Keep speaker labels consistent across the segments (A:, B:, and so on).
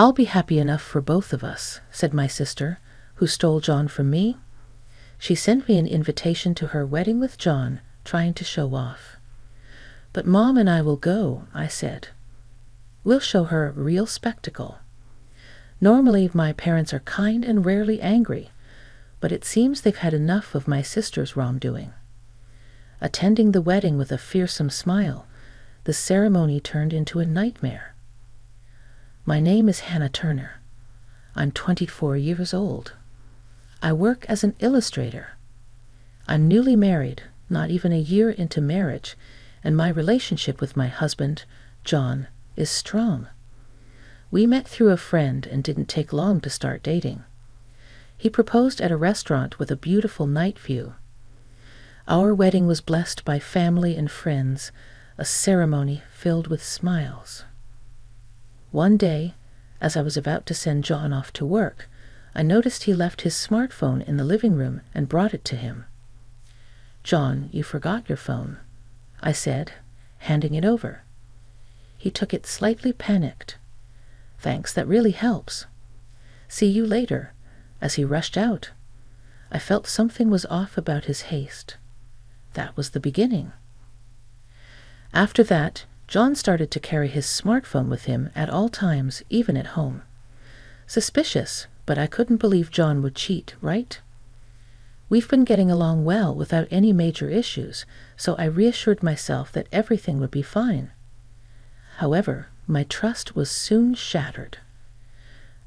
A: "I'll be happy enough for both of us," said my sister, who stole John from me. She sent me an invitation to her wedding with John, trying to show off. "But Mom and I will go," I said. "We'll show her a real spectacle." Normally, my parents are kind and rarely angry, but it seems they've had enough of my sister's wrongdoing. Attending the wedding with a fearsome smile, the ceremony turned into a nightmare. My name is Hannah Turner. I'm 24 years old. I work as an illustrator. I'm newly married, not even a year into marriage, and my relationship with my husband, John, is strong. We met through a friend and didn't take long to start dating. He proposed at a restaurant with a beautiful night view. Our wedding was blessed by family and friends, a ceremony filled with smiles. One day, as I was about to send John off to work, I noticed he left his smartphone in the living room and brought it to him. "John, you forgot your phone," I said, handing it over. He took it slightly panicked. "Thanks, that really helps. See you later," as he rushed out. I felt something was off about his haste. That was the beginning. After that, John started to carry his smartphone with him at all times, even at home. Suspicious, but I couldn't believe John would cheat, right? We've been getting along well without any major issues, so I reassured myself that everything would be fine. However, my trust was soon shattered.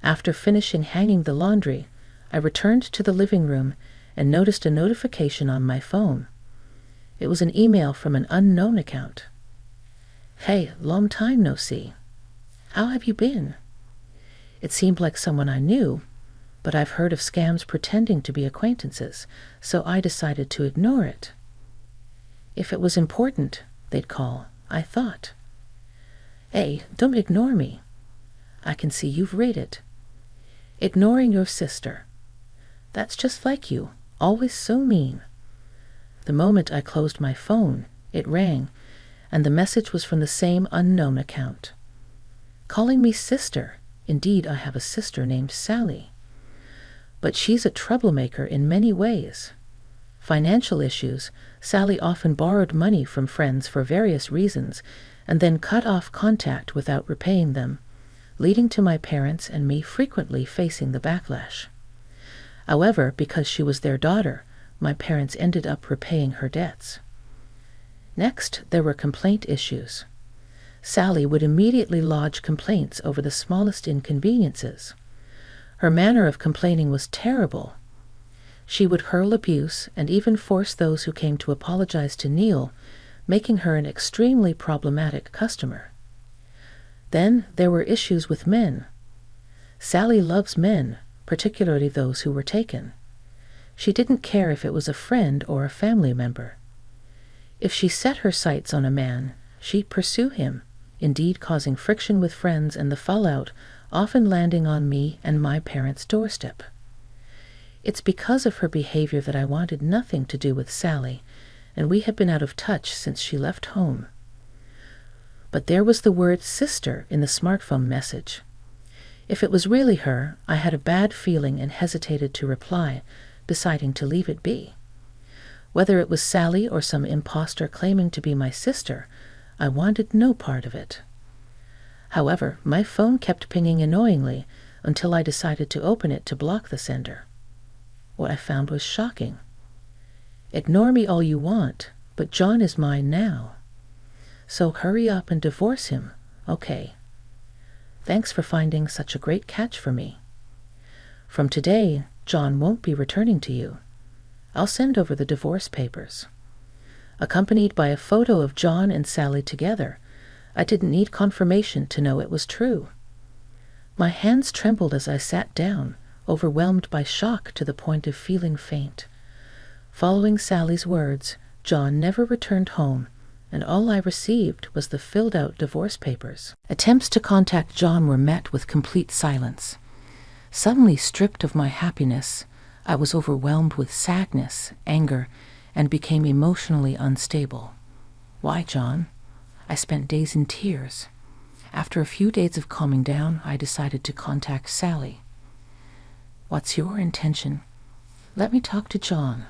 A: After finishing hanging the laundry, I returned to the living room and noticed a notification on my phone. It was an email from an unknown account. "Hey, long time no see. How have you been?" It seemed like someone I knew, but I've heard of scams pretending to be acquaintances, so I decided to ignore it. If it was important, they'd call, I thought. "Hey, don't ignore me. I can see you've read it. Ignoring your sister. That's just like you, always so mean." The moment I closed my phone, it rang, and the message was from the same unknown account. Calling me sister. Indeed, I have a sister named Sally. But she's a troublemaker in many ways. Financial issues, Sally often borrowed money from friends for various reasons, and then cut off contact without repaying them, leading to my parents and me frequently facing the backlash. However, because she was their daughter, my parents ended up repaying her debts. Next, there were complaint issues. Sally would immediately lodge complaints over the smallest inconveniences. Her manner of complaining was terrible. She would hurl abuse and even force those who came to apologize to kneel, making her an extremely problematic customer. Then there were issues with men. Sally loves men, particularly those who were taken. She didn't care if it was a friend or a family member. If she set her sights on a man, she'd pursue him, indeed causing friction with friends and the fallout often landing on me and my parents' doorstep. It's because of her behavior that I wanted nothing to do with Sally, and we have been out of touch since she left home. But there was the word sister in the smartphone message. If it was really her, I had a bad feeling and hesitated to reply, deciding to leave it be. Whether it was Sally or some imposter claiming to be my sister, I wanted no part of it. However, my phone kept pinging annoyingly until I decided to open it to block the sender. What I found was shocking. "Ignore me all you want, but John is mine now. So hurry up and divorce him, okay? Thanks for finding such a great catch for me. From today, John won't be returning to you. I'll send over the divorce papers." Accompanied by a photo of John and Sally together, I didn't need confirmation to know it was true. My hands trembled as I sat down, overwhelmed by shock to the point of feeling faint. Following Sally's words, John never returned home, and all I received was the filled-out divorce papers. Attempts to contact John were met with complete silence. Suddenly stripped of my happiness, I was overwhelmed with sadness, anger, and became emotionally unstable. Why, John? I spent days in tears. After a few days of calming down, I decided to contact Sally. "What's your intention?" "Let me talk to John.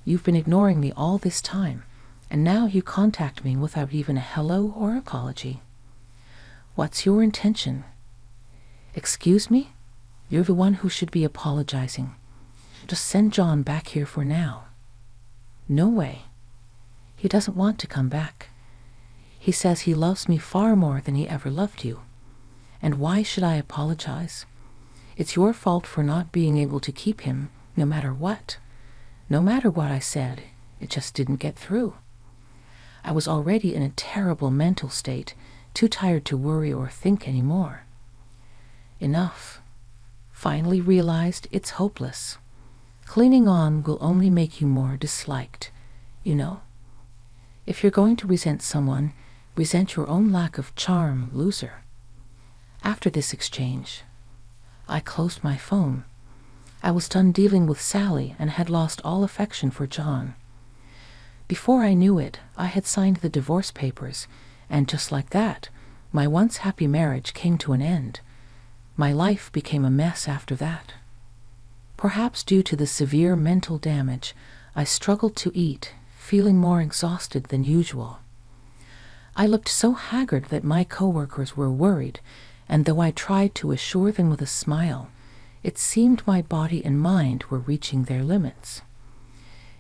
A: You've been ignoring me all this time, and now you contact me without even a hello or apology." "What's your intention?" "Excuse me? You're the one who should be apologizing. Just send John back here for now." "No way. He doesn't want to come back. He says he loves me far more than he ever loved you. And why should I apologize? It's your fault for not being able to keep him, no matter what. No matter what I said, it just didn't get through. I was already in a terrible mental state, too tired to worry or think anymore. Enough. Finally realized it's hopeless. Clinging on will only make you more disliked, you know? If you're going to resent someone, resent your own lack of charm, loser." After this exchange, I closed my phone. I was done dealing with Sally and had lost all affection for John. Before I knew it, I had signed the divorce papers, and just like that, my once happy marriage came to an end. My life became a mess after that. Perhaps due to the severe mental damage, I struggled to eat, feeling more exhausted than usual. I looked so haggard that my coworkers were worried, and though I tried to assure them with a smile, it seemed my body and mind were reaching their limits.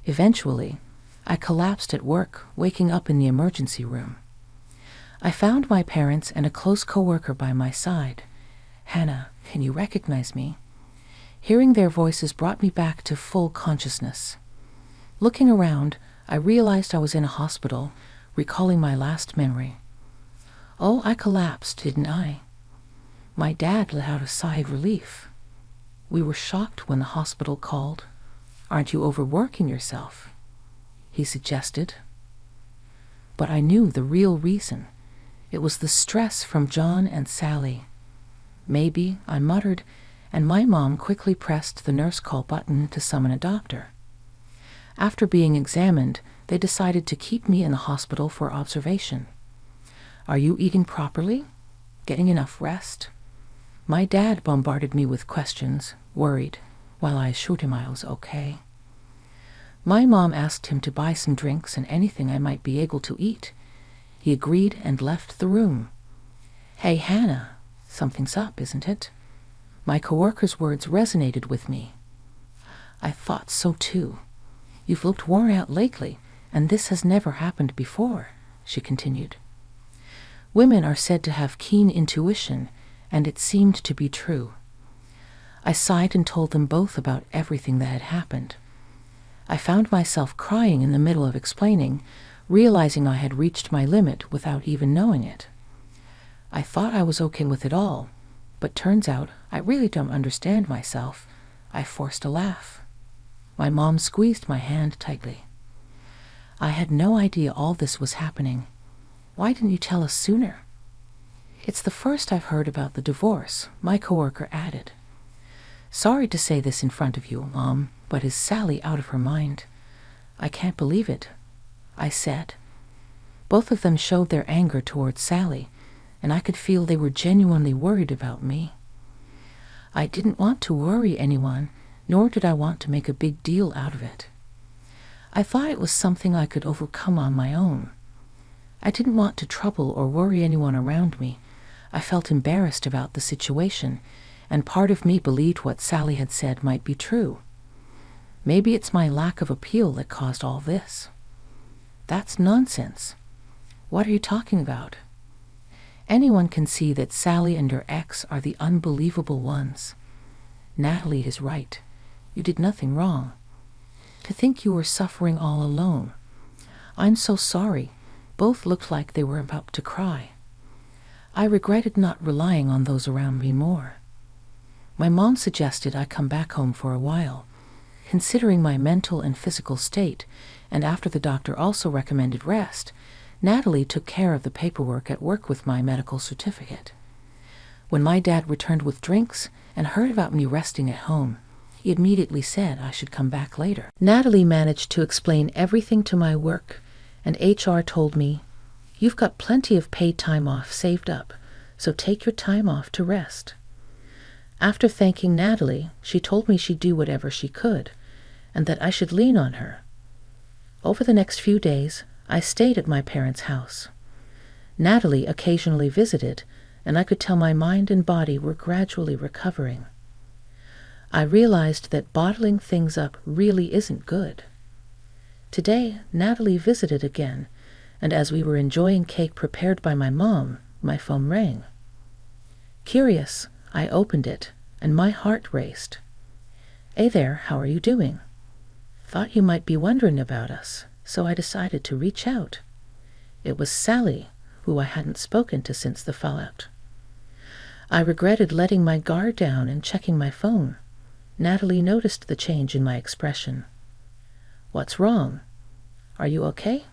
A: Eventually, I collapsed at work, waking up in the emergency room. I found my parents and a close coworker by my side. "Hannah, can you recognize me?" Hearing their voices brought me back to full consciousness. Looking around, I realized I was in a hospital, recalling my last memory. "Oh, I collapsed, didn't I?" My dad let out a sigh of relief. "We were shocked when the hospital called. Aren't you overworking yourself?" he suggested. But I knew the real reason. It was the stress from John and Sally. "Maybe," I muttered, and my mom quickly pressed the nurse call button to summon a doctor. After being examined, they decided to keep me in the hospital for observation. "Are you eating properly? Getting enough rest?" My dad bombarded me with questions, worried, while I assured him I was okay. My mom asked him to buy some drinks and anything I might be able to eat. He agreed and left the room. "Hey, Hannah, something's up, isn't it?" My coworker's words resonated with me. "I thought so too. You've looked worn out lately, and this has never happened before," she continued. Women are said to have keen intuition, and it seemed to be true. I sighed and told them both about everything that had happened. I found myself crying in the middle of explaining, realizing I had reached my limit without even knowing it. I thought I was okay with it all, but turns out I really don't understand myself. I forced a laugh. My mom squeezed my hand tightly. "I had no idea all this was happening. Why didn't you tell us sooner?" "It's the first I've heard about the divorce," my coworker added. "Sorry to say this in front of you, Mom, but is Sally out of her mind?" "I can't believe it," I said. Both of them showed their anger towards Sally, and I could feel they were genuinely worried about me. I didn't want to worry anyone, nor did I want to make a big deal out of it. I thought it was something I could overcome on my own. I didn't want to trouble or worry anyone around me. I felt embarrassed about the situation, and part of me believed what Sally had said might be true. Maybe it's my lack of appeal that caused all this. "That's nonsense. What are you talking about? Anyone can see that Sally and her ex are the unbelievable ones. Natalie is right. You did nothing wrong. To think you were suffering all alone. I'm so sorry." Both looked like they were about to cry. I regretted not relying on those around me more. My mom suggested I come back home for a while. Considering my mental and physical state, and after the doctor also recommended rest, Natalie took care of the paperwork at work with my medical certificate. When my dad returned with drinks and heard about me resting at home, he immediately said I should come back later. Natalie managed to explain everything to my work, and HR told me, "You've got plenty of paid time off saved up, so take your time off to rest. After thanking Natalie, she told me she'd do whatever she could, and that I should lean on her. Over the next few days, I stayed at my parents' house. Natalie occasionally visited, and I could tell my mind and body were gradually recovering. I realized that bottling things up really isn't good. Today, Natalie visited again, and as we were enjoying cake prepared by my mom, my phone rang. Curious, I opened it, and my heart raced. "Hey there, how are you doing? Thought you might be wondering about us, so I decided to reach out." It was Sally, who I hadn't spoken to since the fallout. I regretted letting my guard down and checking my phone. Natalie noticed the change in my expression. "What's wrong? Are you okay?"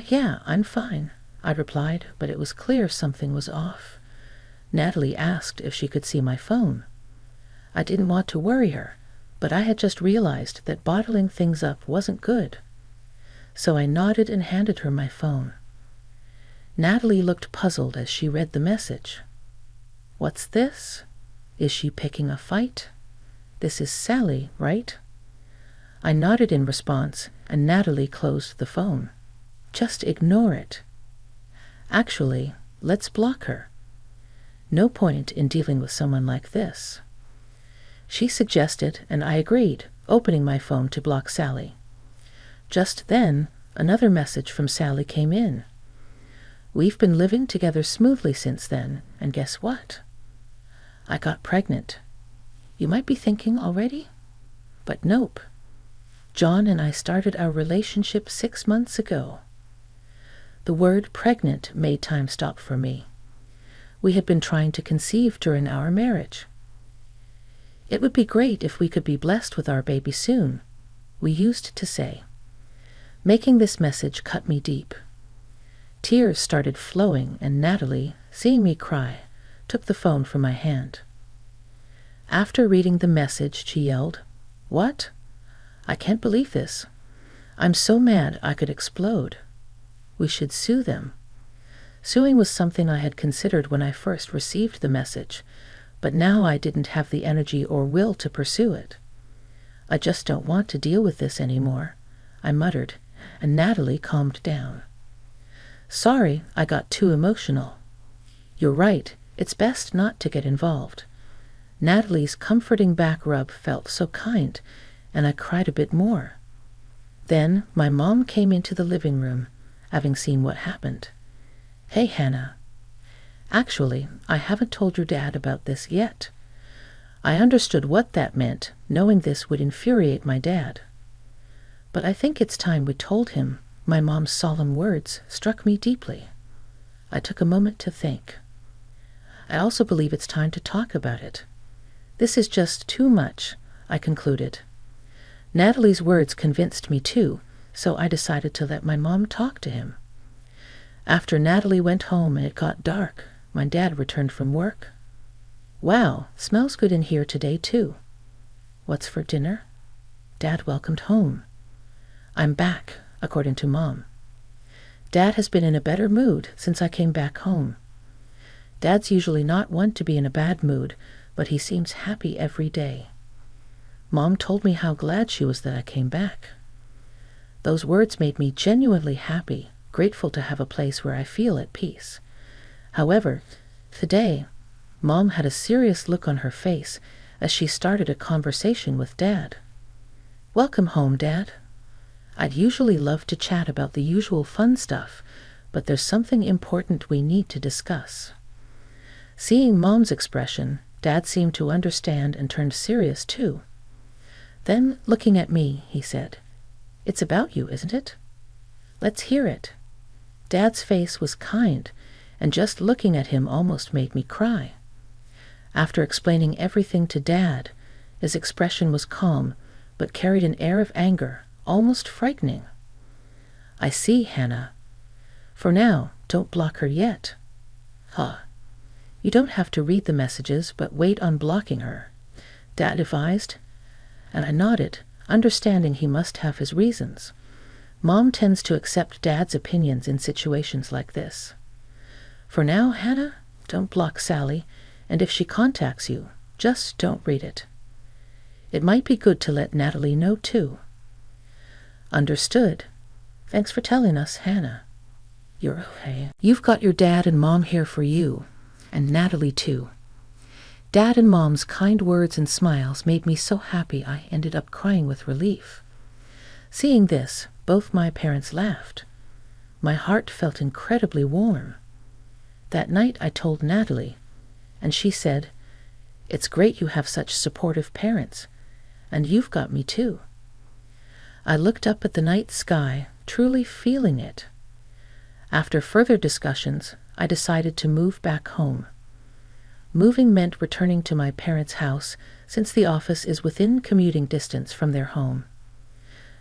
A: Yeah, I'm fine," I replied, but it was clear something was off. Natalie asked if she could see my phone. I didn't want to worry her, but I had just realized that bottling things up wasn't good. So I nodded and handed her my phone. Natalie looked puzzled as she read the message. "What's this? Is she picking a fight? This is Sally, right?" I nodded in response, and Natalie closed the phone. "Just ignore it. Actually, let's block her. No point in dealing with someone like this." She suggested, and I agreed, opening my phone to block Sally. Just then, another message from Sally came in. "We've been living together smoothly since then, and guess what? I got pregnant. You might be thinking already? But nope. John and I started our relationship 6 months ago." The word pregnant made time stop for me. We had been trying to conceive during our marriage. "It would be great if we could be blessed with our baby soon," we used to say. Making this message cut me deep. Tears started flowing, and Natalie, seeing me cry, took the phone from my hand. After reading the message, she yelled, "What? I can't believe this. I'm so mad I could explode. We should sue them." Suing was something I had considered when I first received the message, but now I didn't have the energy or will to pursue it. "I just don't want to deal with this anymore," I muttered, and Natalie calmed down. "Sorry, I got too emotional." "You're right, it's best not to get involved." Natalie's comforting back rub felt so kind, and I cried a bit more. Then my mom came into the living room, having seen what happened. "Hey, Hannah. Actually, I haven't told your dad about this yet." I understood what that meant, knowing this would infuriate my dad. But I think it's time we told him. My mom's solemn words struck me deeply. I took a moment to think. I also believe it's time to talk about it. This is just too much, I concluded. Natalie's words convinced me too, so I decided to let my mom talk to him. After Natalie went home and it got dark, my dad returned from work. "Wow, smells good in here today too. What's for dinner?" Dad welcomed home. "I'm back," according to Mom. Dad has been in a better mood since I came back home. Dad's usually not one to be in a bad mood, but he seems happy every day. Mom told me how glad she was that I came back. Those words made me genuinely happy, grateful to have a place where I feel at peace. However, today, Mom had a serious look on her face as she started a conversation with Dad. "Welcome home, Dad. I'd usually love to chat about the usual fun stuff, but there's something important we need to discuss." Seeing Mom's expression, Dad seemed to understand and turned serious too. Then, looking at me, he said, "It's about you, isn't it? Let's hear it." Dad's face was kind, and just looking at him almost made me cry. After explaining everything to Dad, his expression was calm, but carried an air of anger, almost frightening. "I see, Hannah. For now, don't block her yet." "Huh. You don't have to read the messages, but wait on blocking her," Dad advised, and I nodded, understanding he must have his reasons. Mom tends to accept Dad's opinions in situations like this. "For now, Hannah, Don't block Sally, and if she contacts you, just don't read it. It might be good to let Natalie know, too." "Understood. Thanks for telling us, Hannah." "You're okay. You've got your dad and mom here for you, and Natalie, too." Dad and Mom's kind words and smiles made me so happy I ended up crying with relief. Seeing this, both my parents laughed. My heart felt incredibly warm. That night I told Natalie, and she said, "It's great you have such supportive parents, and you've got me too." I looked up at the night sky, truly feeling it. After further discussions, I decided to move back home. Moving meant returning to my parents' house, since the office is within commuting distance from their home.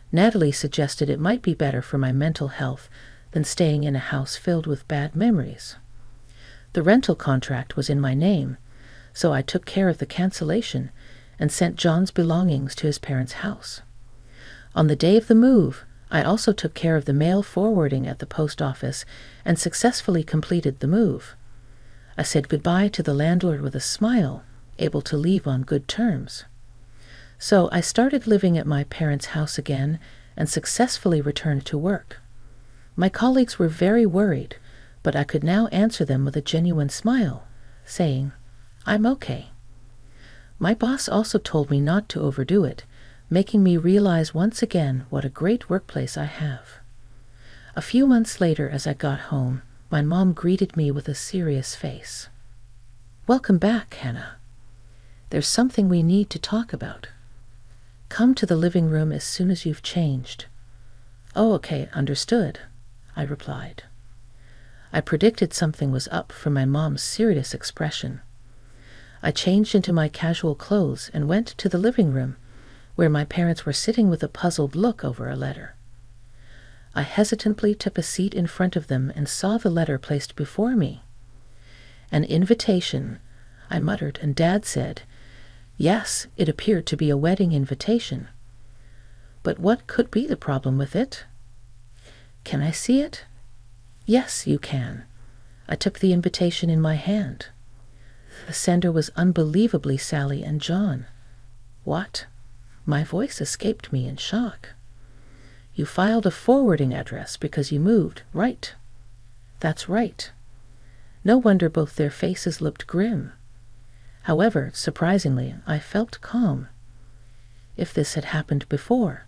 A: Natalie suggested it might be better for my mental health than staying in a house filled with bad memories. The rental contract was in my name, so I took care of the cancellation and sent John's belongings to his parents' house. On the day of the move, I also took care of the mail forwarding at the post office and successfully completed the move. I said goodbye to the landlord with a smile, able to leave on good terms. So I started living at my parents' house again and successfully returned to work. My colleagues were very worried, but I could now answer them with a genuine smile, saying, "I'm okay." My boss also told me not to overdo it, making me realize once again what a great workplace I have. A few months later, as I got home, my mom greeted me with a serious face. "Welcome back, Hannah. There's something we need to talk about. Come to the living room as soon as you've changed." "Oh, okay, understood," I replied. I predicted something was up from my mom's serious expression. I changed into my casual clothes and went to the living room, where my parents were sitting with a puzzled look over a letter. I hesitantly took a seat in front of them and saw the letter placed before me. "An invitation," I muttered, and Dad said, "Yes, it appeared to be a wedding invitation. But what could be the problem with it?" "Can I see it?" "Yes, you can." I took the invitation in my hand. The sender was unbelievably Sally and John. "What?" My voice escaped me in shock. "You filed a forwarding address because you moved, right?" "That's right." No wonder both their faces looked grim. However, surprisingly, I felt calm. If this had happened before,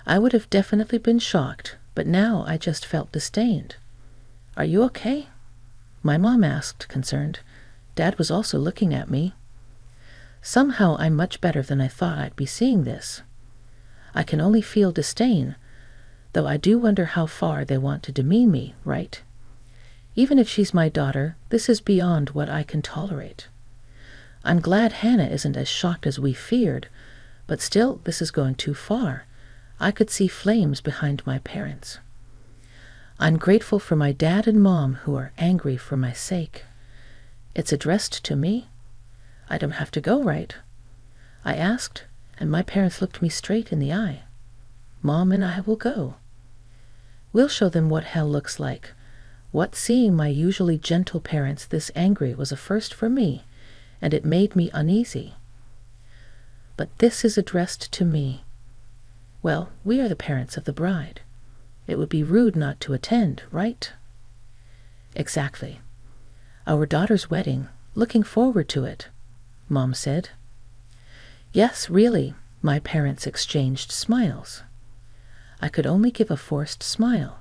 A: I would have definitely been shocked, but now I just felt disdained. "Are you okay?" my mom asked, concerned. Dad was also looking at me. Somehow I'm much better than I thought I'd be seeing this. I can only feel disdain, though I do wonder how far they want to demean me, right? Even if she's my daughter, this is beyond what I can tolerate. I'm glad Hannah isn't as shocked as we feared, but still, this is going too far. I could see flames behind my parents. I'm grateful for my dad and mom who are angry for my sake. "It's addressed to me? I don't have to go, right?" I asked, and my parents looked me straight in the eye. "Mom and I will go. We'll show them what hell looks like." What seeing my usually gentle parents this angry was a first for me, and it made me uneasy. "But this is addressed to me." "Well, we are the parents of the bride. It would be rude not to attend, right?" "Exactly. Our daughter's wedding. Looking forward to it," Mom said. "Yes, really." My parents exchanged smiles. I could only give a forced smile.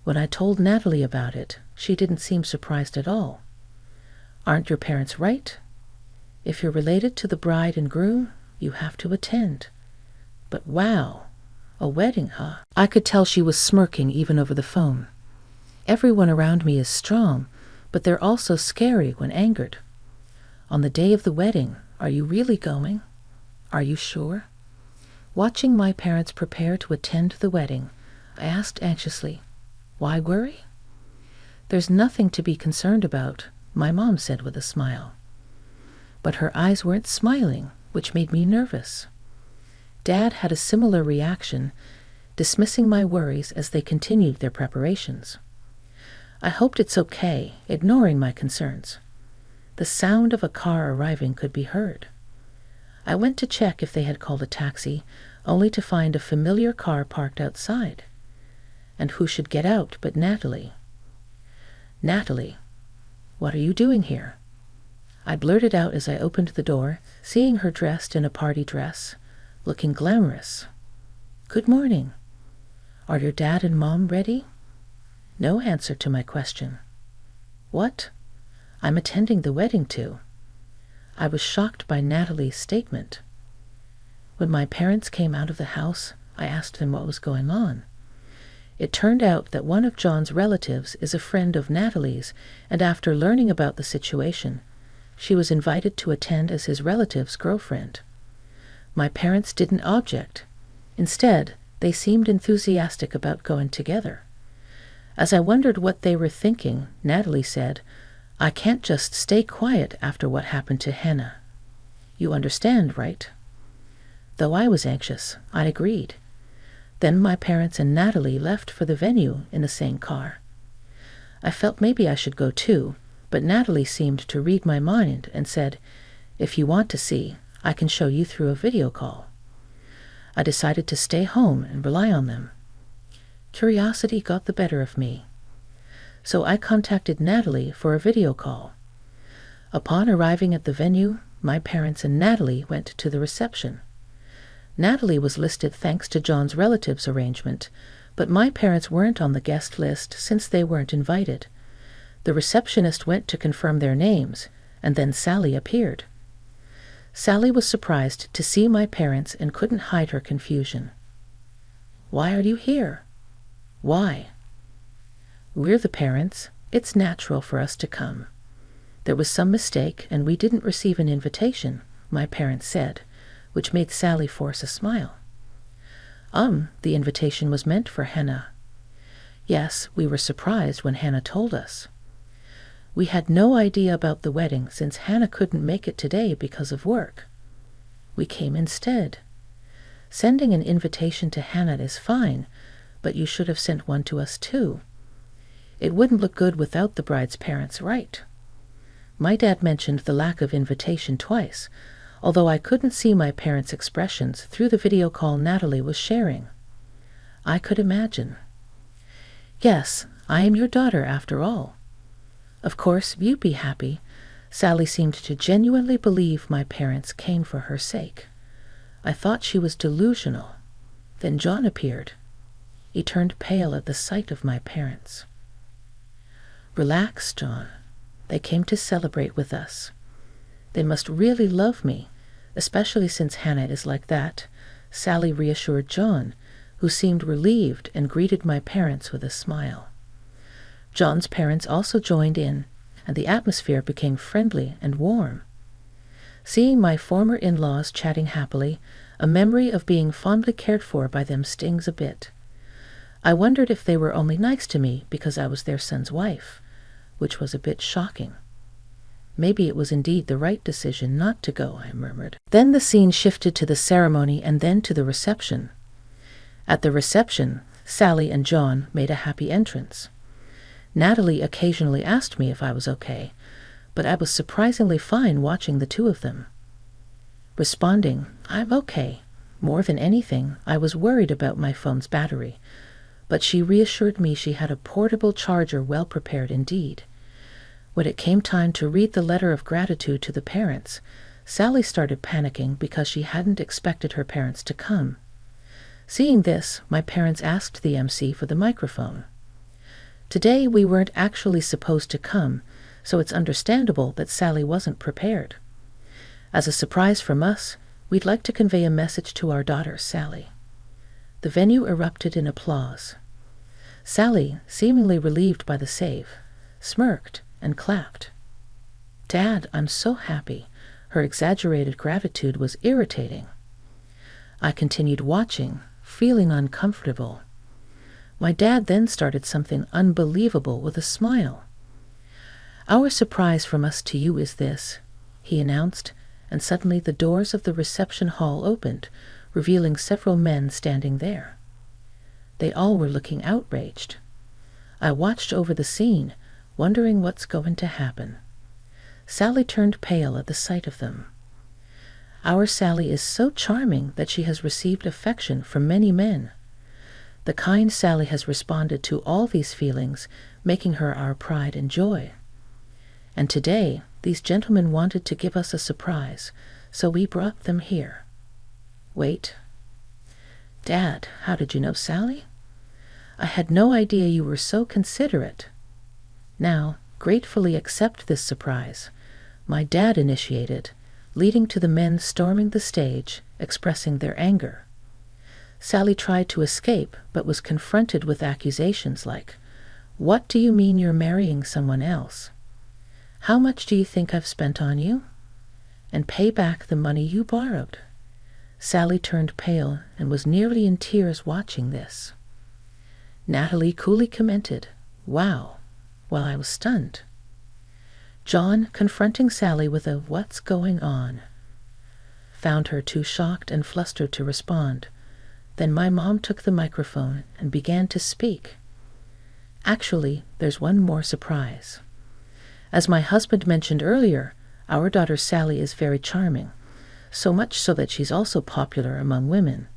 A: When I told Natalie about it, she didn't seem surprised at all. "Aren't your parents right? If you're related to the bride and groom, you have to attend." But wow, a wedding, huh? I could tell she was smirking even over the phone. Everyone around me is strong, but they're also scary when angered. "On the day of the wedding, are you really going? Are you sure?" Watching my parents prepare to attend the wedding, I asked anxiously, "Why worry?" "There's nothing to be concerned about," my mom said with a smile. But her eyes weren't smiling, which made me nervous. Dad had a similar reaction, dismissing my worries as they continued their preparations. I hoped it's okay, ignoring my concerns. The sound of a car arriving could be heard. I went to check if they had called a taxi, only to find a familiar car parked outside. And who should get out but Natalie? "Natalie, what are you doing here?" I blurted out as I opened the door, seeing her dressed in a party dress, looking glamorous. "Good morning. Are your dad and mom ready?" No answer to my question. "What? I'm attending the wedding too." I was shocked by Natalie's statement. When my parents came out of the house, I asked them what was going on. It turned out that one of John's relatives is a friend of Natalie's, and after learning about the situation, she was invited to attend as his relative's girlfriend. My parents didn't object. Instead, they seemed enthusiastic about going together. As I wondered what they were thinking, Natalie said, "I can't just stay quiet after what happened to Hannah. You understand, right?" Though I was anxious, I agreed. Then my parents and Natalie left for the venue in the same car. I felt maybe I should go too, but Natalie seemed to read my mind and said, "If you want to see, I can show you through a video call." I decided to stay home and rely on them. Curiosity got the better of me. So I contacted Natalie for a video call. Upon arriving at the venue, my parents and Natalie went to the reception. Natalie was listed thanks to John's relatives' arrangement, but my parents weren't on the guest list since they weren't invited. The receptionist went to confirm their names, and then Sally appeared. Sally was surprised to see my parents and couldn't hide her confusion. "Why are you here?" "Why?" "We're the parents. It's natural for us to come. There was some mistake, and we didn't receive an invitation," my parents said, which made Sally force a smile. The invitation was meant for Hannah." "Yes, we were surprised when Hannah told us. We had no idea about the wedding since Hannah couldn't make it today because of work. We came instead. Sending an invitation to Hannah is fine, but you should have sent one to us too. It wouldn't look good without the bride's parents, right?" My dad mentioned the lack of invitation twice, although I couldn't see my parents' expressions through the video call Natalie was sharing. I could imagine. "Yes, I am your daughter after all. Of course, you'd be happy." Sally seemed to genuinely believe my parents came for her sake. I thought she was delusional. Then John appeared. He turned pale at the sight of my parents. "Relax, John. They came to celebrate with us. They must really love me, especially since Hannah is like that," Sally reassured John, who seemed relieved and greeted my parents with a smile. John's parents also joined in, and the atmosphere became friendly and warm. Seeing my former in-laws chatting happily, a memory of being fondly cared for by them stings a bit. I wondered if they were only nice to me because I was their son's wife, which was a bit shocking. Maybe it was indeed the right decision not to go, I murmured. Then the scene shifted to the ceremony and then to the reception. At the reception, Sally and John made a happy entrance. Natalie occasionally asked me if I was okay, but I was surprisingly fine watching the two of them. Responding, "I'm okay." More than anything, I was worried about my phone's battery, but she reassured me she had a portable charger well prepared indeed. When it came time to read the letter of gratitude to the parents, Sally started panicking because she hadn't expected her parents to come. Seeing this, my parents asked the MC for the microphone. Today we weren't actually supposed to come, so it's understandable that Sally wasn't prepared. As a surprise from us, we'd like to convey a message to our daughter, Sally. The venue erupted in applause. Sally, seemingly relieved by the save, smirked and clapped. "Dad, I'm so happy." Her exaggerated gratitude was irritating. I continued watching, feeling uncomfortable. My dad then started something unbelievable with a smile. "Our surprise from us to you is this," he announced, and suddenly the doors of the reception hall opened, revealing several men standing there. They all were looking outraged. I watched over the scene, wondering what's going to happen. Sally turned pale at the sight of them. Our Sally is so charming that she has received affection from many men. The kind Sally has responded to all these feelings, making her our pride and joy. And today, these gentlemen wanted to give us a surprise, so we brought them here. Wait. Dad, how did you know Sally? I had no idea you were so considerate. Now, gratefully accept this surprise. My dad initiated, leading to the men storming the stage, expressing their anger. Sally tried to escape, but was confronted with accusations like, "What do you mean you're marrying someone else? How much do you think I've spent on you? And pay back the money you borrowed." Sally turned pale and was nearly in tears watching this. Natalie coolly commented, "Wow," while I was stunned. John, confronting Sally with a "What's going on?" found her too shocked and flustered to respond. Then my mom took the microphone and began to speak. Actually, there's one more surprise. As my husband mentioned earlier, our daughter Sally is very charming, so much so that she's also popular among women.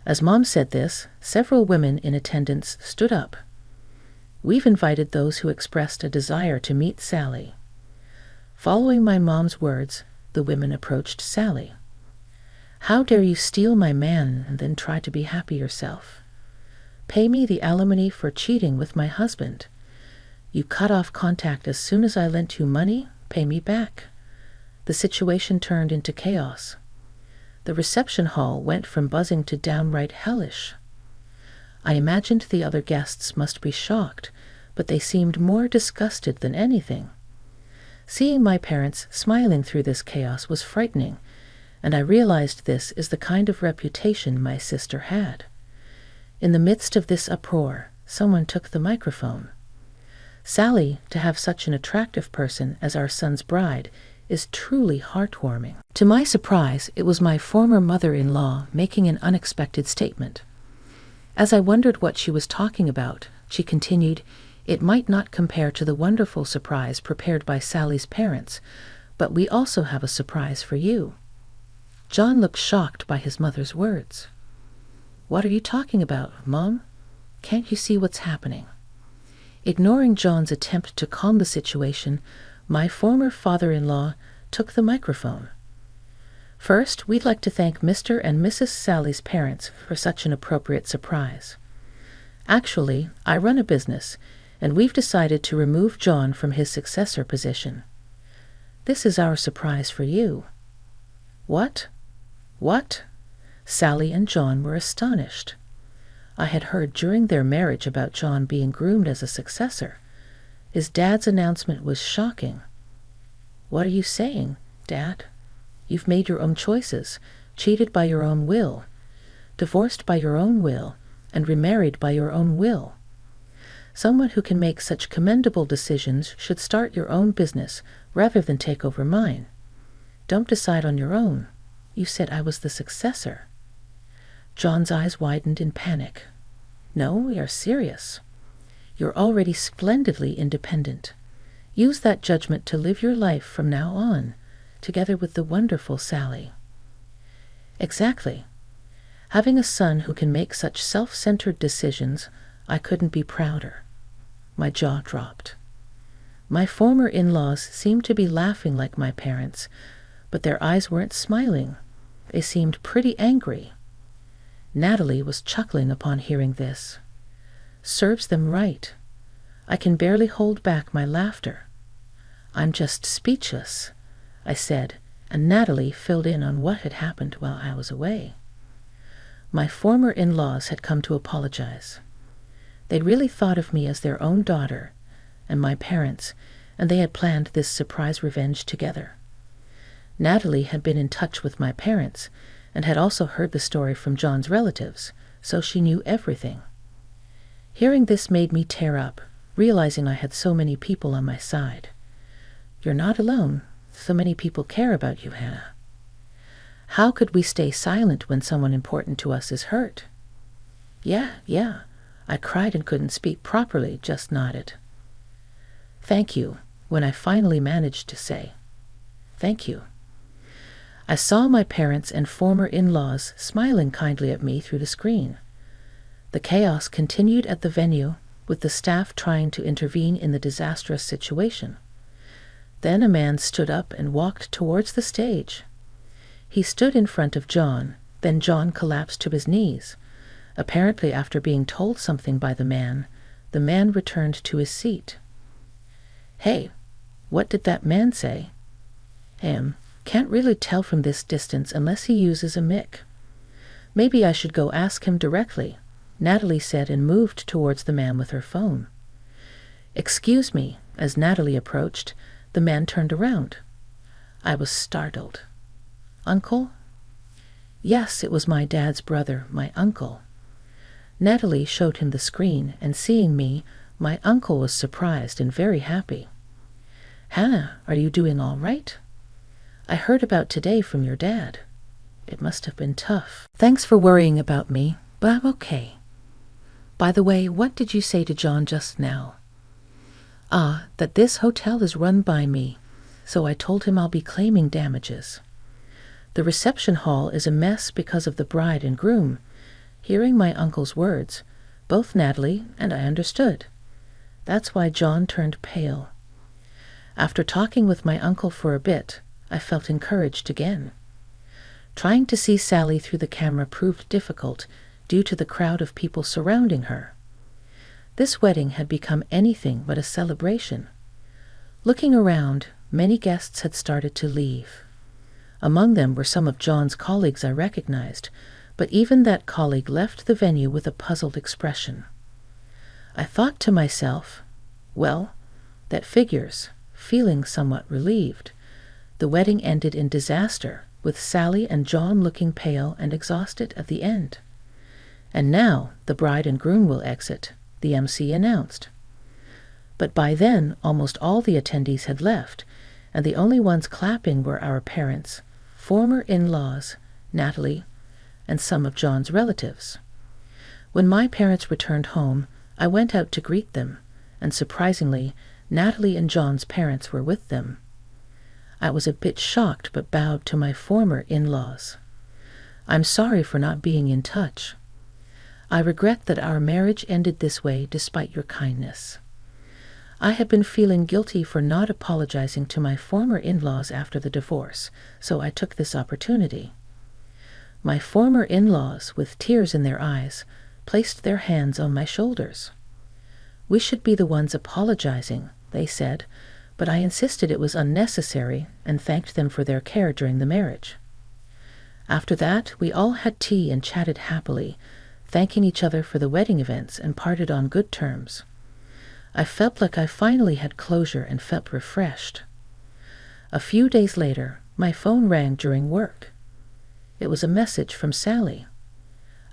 A: As Mom said this, several women in attendance stood up. We've invited those who expressed a desire to meet Sally. Following my mom's words, the women approached Sally. "How dare you steal my man and then try to be happy yourself? Pay me the alimony for cheating with my husband. You cut off contact as soon as I lent you money, pay me back." The situation turned into chaos. The reception hall went from buzzing to downright hellish. I imagined the other guests must be shocked, but they seemed more disgusted than anything. Seeing my parents smiling through this chaos was frightening, and I realized this is the kind of reputation my sister had. In the midst of this uproar, someone took the microphone. Sally, to have such an attractive person as our son's bride, is truly heartwarming. To my surprise, it was my former mother-in-law making an unexpected statement. As I wondered what she was talking about, she continued, "It might not compare to the wonderful surprise prepared by Sally's parents, but we also have a surprise for you." John looked shocked by his mother's words. "What are you talking about, Mom? Can't you see what's happening?" Ignoring John's attempt to calm the situation, my former father-in-law took the microphone. "First, we'd like to thank Mr. and Mrs. Sally's parents for such an appropriate surprise. Actually, I run a business, and we've decided to remove John from his successor position. This is our surprise for you." "What? What?" Sally and John were astonished. I had heard during their marriage about John being groomed as a successor. His dad's announcement was shocking. "What are you saying, Dad? You've made your own choices, cheated by your own will, divorced by your own will, and remarried by your own will. Someone who can make such commendable decisions should start your own business rather than take over mine. Don't decide on your own. You said I was the successor." John's eyes widened in panic. "No, we are serious. You're already splendidly independent. Use that judgment to live your life from now on, together with the wonderful Sally." Exactly. Having a son who can make such self-centered decisions, I couldn't be prouder. My jaw dropped. My former in-laws seemed to be laughing like my parents, but their eyes weren't smiling. They seemed pretty angry. Natalie was chuckling upon hearing this. Serves them right. I can barely hold back my laughter. "I'm just speechless," I said, and Natalie filled in on what had happened while I was away. My former in-laws had come to apologize. They'd really thought of me as their own daughter and my parents, and they had planned this surprise revenge together. Natalie had been in touch with my parents and had also heard the story from John's relatives, so she knew everything. Hearing this made me tear up, realizing I had so many people on my side. "You're not alone. So many people care about you, Hannah. How could we stay silent when someone important to us is hurt?" Yeah, I cried and couldn't speak properly, just nodded. "Thank you," when I finally managed to say. "Thank you." I saw my parents and former in-laws smiling kindly at me through the screen. The chaos continued at the venue, with the staff trying to intervene in the disastrous situation. Then a man stood up and walked towards the stage. He stood in front of John, then John collapsed to his knees. Apparently after being told something by the man returned to his seat. "Hey, what did that man say?" Can't really tell from this distance unless he uses a mic. Maybe I should go ask him directly," Natalie said and moved towards the man with her phone. "Excuse me," as Natalie approached, the man turned around. I was startled. "Uncle?" Yes, it was my dad's brother, my uncle. Natalie showed him the screen, and seeing me, my uncle was surprised and very happy. "Hannah, are you doing all right? I heard about today from your dad. It must have been tough. Thanks for worrying about me, but I'm okay. By the way, what did you say to John just now?" That this hotel is run by me, so I told him I'll be claiming damages. The reception hall is a mess because of the bride and groom." Hearing my uncle's words, both Natalie and I understood. That's why John turned pale. After talking with my uncle for a bit, I felt encouraged again. Trying to see Sally through the camera proved difficult due to the crowd of people surrounding her. This wedding had become anything but a celebration. Looking around, many guests had started to leave. Among them were some of John's colleagues I recognized, but even that colleague left the venue with a puzzled expression. I thought to myself, well, that figures, feeling somewhat relieved. The wedding ended in disaster, with Sally and John looking pale and exhausted at the end. And now the bride and groom will exit, the MC announced. But by then, almost all the attendees had left, and the only ones clapping were our parents, former in-laws, Natalie, and some of John's relatives. When my parents returned home, I went out to greet them, and surprisingly, Natalie and John's parents were with them. I was a bit shocked but bowed to my former in-laws. "I'm sorry for not being in touch. I regret that our marriage ended this way despite your kindness. I had been feeling guilty for not apologizing to my former in-laws after the divorce, so I took this opportunity." My former in-laws, with tears in their eyes, placed their hands on my shoulders. "We should be the ones apologizing," they said, but I insisted it was unnecessary and thanked them for their care during the marriage. After that, we all had tea and chatted happily, thanking each other for the wedding events and parted on good terms. I felt like I finally had closure and felt refreshed. A few days later, my phone rang during work. It was a message from Sally.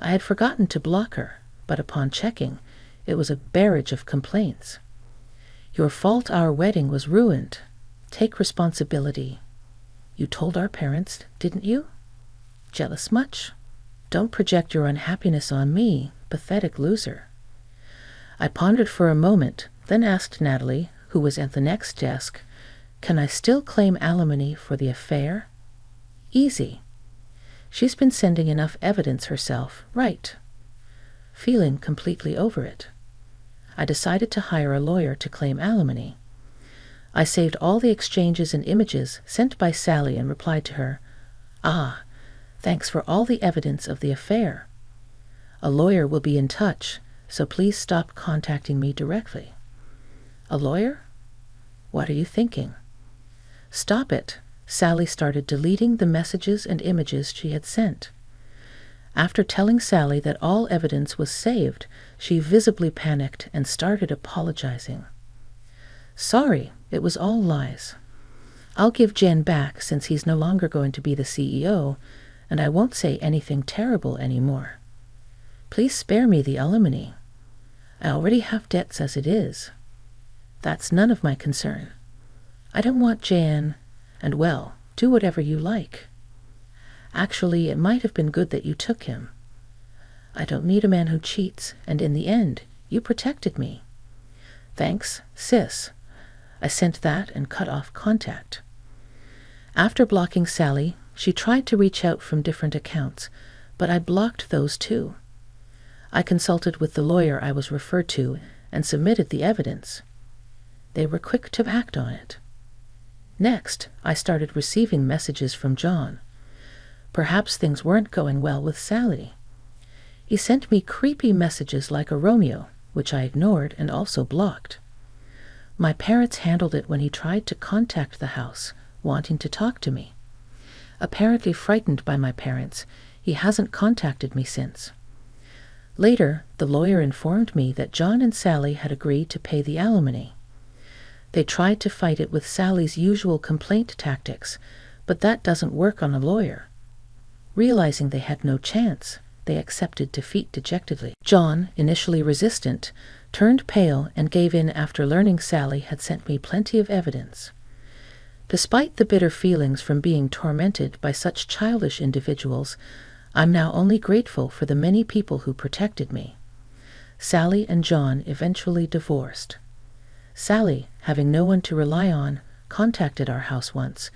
A: I had forgotten to block her, but upon checking, it was a barrage of complaints. "Your fault our wedding was ruined. Take responsibility. You told our parents, didn't you? Jealous much? Don't project your unhappiness on me, pathetic loser." I pondered for a moment, then asked Natalie, who was at the next desk, "Can I still claim alimony for the affair?" "Easy. She's been sending enough evidence herself, right?" Feeling completely over it, I decided to hire a lawyer to claim alimony. I saved all the exchanges and images sent by Sally and replied to her, "Thanks for all the evidence of the affair. A lawyer will be in touch, so please stop contacting me directly." "A lawyer? What are you thinking?" "Stop it." Sally started deleting the messages and images she had sent. After telling Sally that all evidence was saved, she visibly panicked and started apologizing. "Sorry, it was all lies. I'll give Jen back since he's no longer going to be the CEO, and I won't say anything terrible anymore. Please spare me the alimony. I already have debts as it is. That's none of my concern. I don't want Jan, and well, do whatever you like. Actually, it might have been good that you took him. I don't need a man who cheats, and in the end, you protected me. Thanks, sis. I sent that and cut off contact. After blocking Sally, she tried to reach out from different accounts, but I blocked those too. I consulted with the lawyer I was referred to and submitted the evidence. They were quick to act on it. Next, I started receiving messages from John. Perhaps things weren't going well with Sally. He sent me creepy messages like a Romeo, which I ignored and also blocked. My parents handled it when he tried to contact the house, wanting to talk to me. Apparently frightened by my parents, he hasn't contacted me since. Later, the lawyer informed me that John and Sally had agreed to pay the alimony. They tried to fight it with Sally's usual complaint tactics, but that doesn't work on a lawyer. Realizing they had no chance, they accepted defeat dejectedly. John, initially resistant, turned pale and gave in after learning Sally had sent me plenty of evidence. Despite the bitter feelings from being tormented by such childish individuals, I'm now only grateful for the many people who protected me. Sally and John eventually divorced. Sally, having no one to rely on, contacted our house once,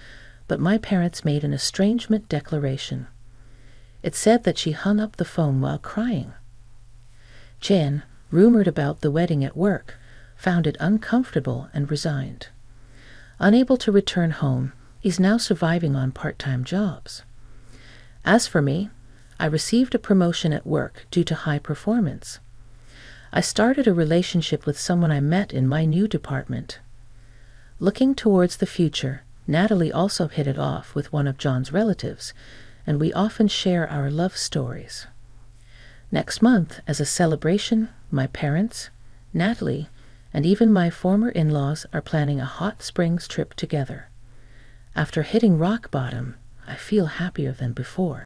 A: but my parents made an estrangement declaration. It said that she hung up the phone while crying. Jen, rumored about the wedding at work, found it uncomfortable and resigned. Unable to return home, he's now surviving on part-time jobs. As for me, I received a promotion at work due to high performance. I started a relationship with someone I met in my new department. Looking towards the future, Natalie also hit it off with one of John's relatives, and we often share our love stories. Next month, as a celebration, my parents, Natalie, and even my former in-laws are planning a hot springs trip together. After hitting rock bottom, I feel happier than before.